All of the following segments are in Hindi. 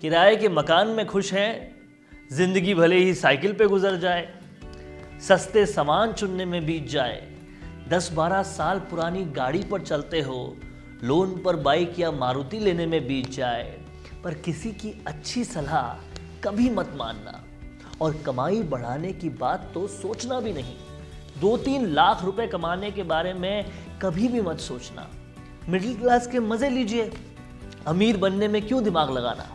किराए के मकान में खुश हैं, जिंदगी भले ही साइकिल पे गुजर जाए, सस्ते सामान चुनने में बीत जाए, 10-12 साल पुरानी गाड़ी पर चलते हो, लोन पर बाइक या मारुति लेने में बीत जाए, पर किसी की अच्छी सलाह कभी मत मानना और कमाई बढ़ाने की बात तो सोचना भी नहीं। 2-3 लाख रुपए कमाने के बारे में कभी भी मत सोचना। मिडिल क्लास के मजे लीजिए, अमीर बनने में क्यों दिमाग लगाना।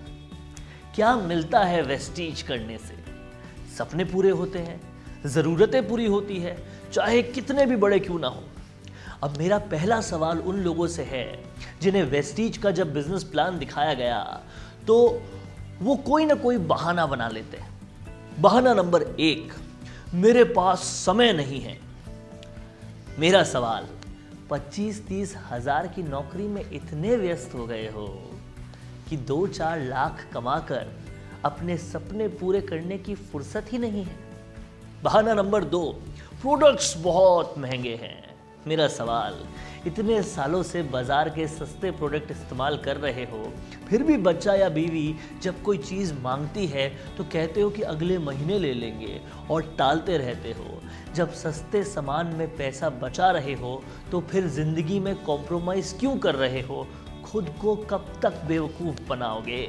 क्या मिलता है वेस्टीज करने से? सपने पूरे होते हैं, जरूरतें पूरी होती है, चाहे कितने भी बड़े क्यों ना हो। अब मेरा पहला सवाल उन लोगों से है जिन्हें वेस्टीज का जब बिजनेस प्लान दिखाया गया तो वो कोई ना कोई बहाना बना लेते हैं। बहाना नंबर 1, मेरे पास समय नहीं है। मेरा सवाल, 25-30 हजार की नौकरी में इतने व्यस्त हो गए हो कि 2-4 लाख कमाकर अपने सपने पूरे करने की फुर्सत ही नहीं है। बहाना नंबर 2, प्रोडक्ट्स बहुत महंगे हैं। मेरा सवाल, इतने सालों से बाजार के सस्ते प्रोडक्ट इस्तेमाल कर रहे हो, फिर भी बच्चा या बीवी जब कोई चीज़ मांगती है तो कहते हो कि अगले महीने ले लेंगे और टालते रहते हो। जब सस्ते सामान में पैसा बचा रहे हो तो फिर जिंदगी में कॉम्प्रोमाइज़ क्यों कर रहे हो? खुद को कब तक बेवकूफ़ बनाओगे?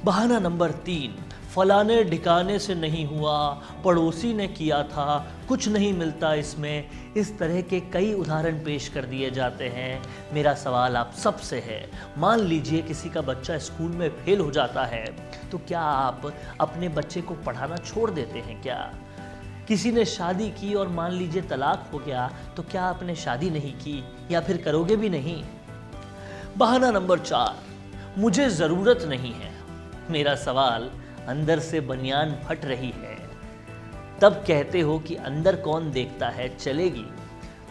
बहाना नंबर 3, फलाने ढिकाने से नहीं हुआ, पड़ोसी ने किया था, कुछ नहीं मिलता इसमें। इस तरह के कई उदाहरण पेश कर दिए जाते हैं। मेरा सवाल आप सबसे है, मान लीजिए किसी का बच्चा स्कूल में फेल हो जाता है तो क्या आप अपने बच्चे को पढ़ाना छोड़ देते हैं क्या? किसी ने शादी की और मान लीजिए तलाक हो गया तो क्या आपने शादी नहीं की या फिर करोगे भी नहीं? बहाना नंबर 4, मुझे ज़रूरत नहीं है। मेरा सवाल, अंदर से बनियान फट रही है, तब कहते हो कि अंदर कौन देखता है, चलेगी।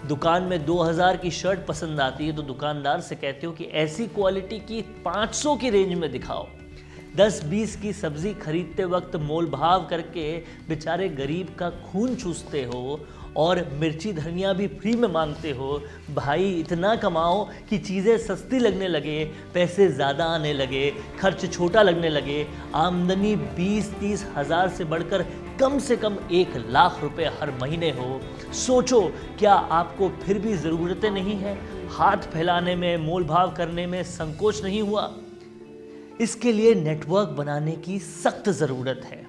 दुकान में 2000 की शर्ट पसंद आती है तो दुकानदार से कहते हो कि ऐसी क्वालिटी की 500 की रेंज में दिखाओ। 10-20 की सब्जी खरीदते वक्त मोल भाव करके बेचारे गरीब का खून चूसते हो और मिर्ची धनिया भी फ्री में मांगते हो। भाई इतना कमाओ कि चीज़ें सस्ती लगने लगे, पैसे ज़्यादा आने लगे, खर्च छोटा लगने लगे, आमदनी 20-30 हज़ार से बढ़कर कम से कम 1 लाख रुपए हर महीने हो। सोचो, क्या आपको फिर भी ज़रूरतें नहीं हैं? हाथ फैलाने में, मोल भाव करने में संकोच नहीं हुआ? इसके लिए नेटवर्क बनाने की सख्त ज़रूरत है,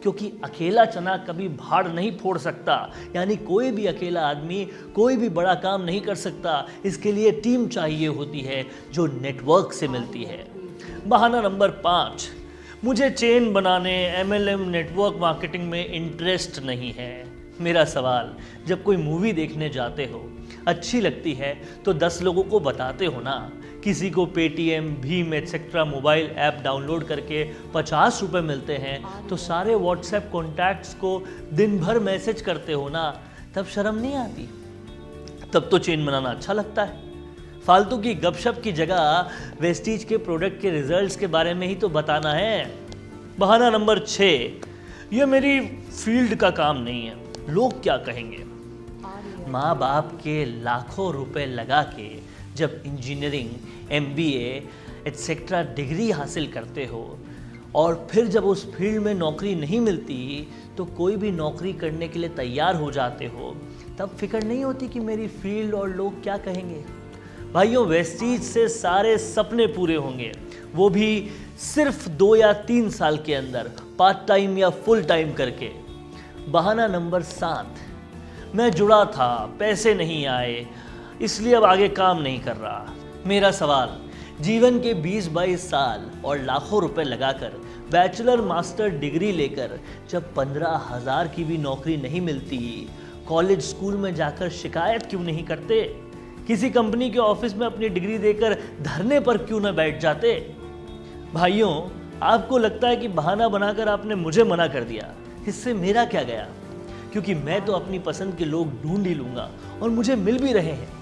क्योंकि अकेला चना कभी भाड़ नहीं फोड़ सकता। यानी कोई भी अकेला आदमी कोई भी बड़ा काम नहीं कर सकता। इसके लिए टीम चाहिए होती है जो नेटवर्क से मिलती है। बहाना नंबर 5, मुझे चेन बनाने, MLM नेटवर्क मार्केटिंग में इंटरेस्ट नहीं है। मेरा सवाल, जब कोई मूवी देखने जाते हो, अच्छी लगती है तो 10 लोगों को बताते हो ना। किसी को Paytm, Bhim etcetera mobile app download करके 50 रुपये मिलते हैं तो सारे व्हाट्सएप कॉन्टैक्ट्स को दिन भर मैसेज करते हो ना, तब शर्म नहीं आती? तब तो चेन बनाना अच्छा लगता है। फालतू की गपशप की जगह वेस्टीज के प्रोडक्ट के रिजल्ट्स के बारे में ही तो बताना है। बहाना नंबर 6, ये मेरी फील्ड का काम नहीं है, लोग क्या कहेंगे। माँ बाप के लाखों रुपए लगा के जब इंजीनियरिंग, MBA एटसेट्रा डिग्री हासिल करते हो और फिर जब उस फील्ड में नौकरी नहीं मिलती तो कोई भी नौकरी करने के लिए तैयार हो जाते हो, तब फिक्र नहीं होती कि मेरी फील्ड और लोग क्या कहेंगे। भाइयों, वेस्टीज से सारे सपने पूरे होंगे, वो भी सिर्फ 2 या 3 साल के अंदर, पार्ट टाइम या फुल टाइम करके। बहाना नंबर 7, मैं जुड़ा था, पैसे नहीं आए, इसलिए अब आगे काम नहीं कर रहा। मेरा सवाल, जीवन के 20-22 साल और लाखों रुपए लगाकर बैचलर मास्टर डिग्री लेकर जब 15,000 की भी नौकरी नहीं मिलती, कॉलेज स्कूल में जाकर शिकायत क्यों नहीं करते? किसी कंपनी के ऑफिस में अपनी डिग्री देकर धरने पर क्यों न बैठ जाते? भाइयों, आपको लगता है कि बहाना बनाकर आपने मुझे मना कर दिया, इससे मेरा क्या गया? क्योंकि मैं तो अपनी पसंद के लोग ढूंढ ही लूँगा और मुझे मिल भी रहे हैं।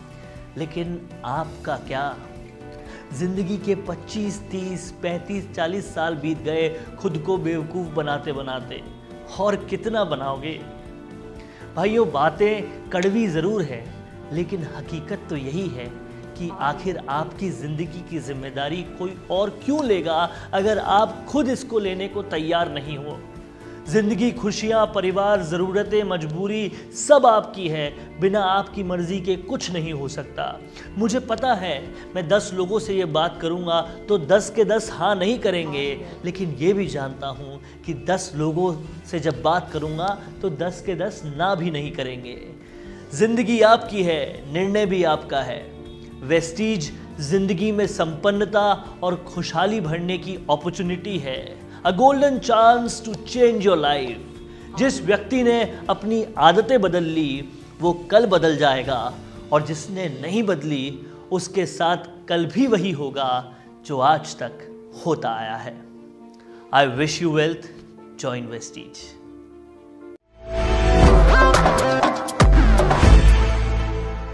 लेकिन आपका क्या? जिंदगी के 25, 30, 35, 40 साल बीत गए खुद को बेवकूफ़ बनाते बनाते, और कितना बनाओगे? भाइयों, बातें कड़वी ज़रूर है, लेकिन हकीकत तो यही है कि आखिर आपकी जिंदगी की जिम्मेदारी कोई और क्यों लेगा अगर आप खुद इसको लेने को तैयार नहीं हो। जिंदगी, खुशियां, परिवार, जरूरतें, मजबूरी सब आपकी है। बिना आपकी मर्जी के कुछ नहीं हो सकता। मुझे पता है मैं 10 लोगों से ये बात करूंगा तो 10 के 10 हाँ नहीं करेंगे, लेकिन ये भी जानता हूं कि 10 लोगों से जब बात करूंगा तो 10 के 10 ना भी नहीं करेंगे। जिंदगी आपकी है, निर्णय भी आपका है। वेस्टीज जिंदगी में संपन्नता और खुशहाली भरने की अपॉर्चुनिटी है। A golden chance to change your life. जिस व्यक्ति ने अपनी आदतें बदल ली वो कल बदल जाएगा, और जिसने नहीं बदली उसके साथ कल भी वही होगा जो आज तक होता आया है। I wish you wealth. Join Vestige.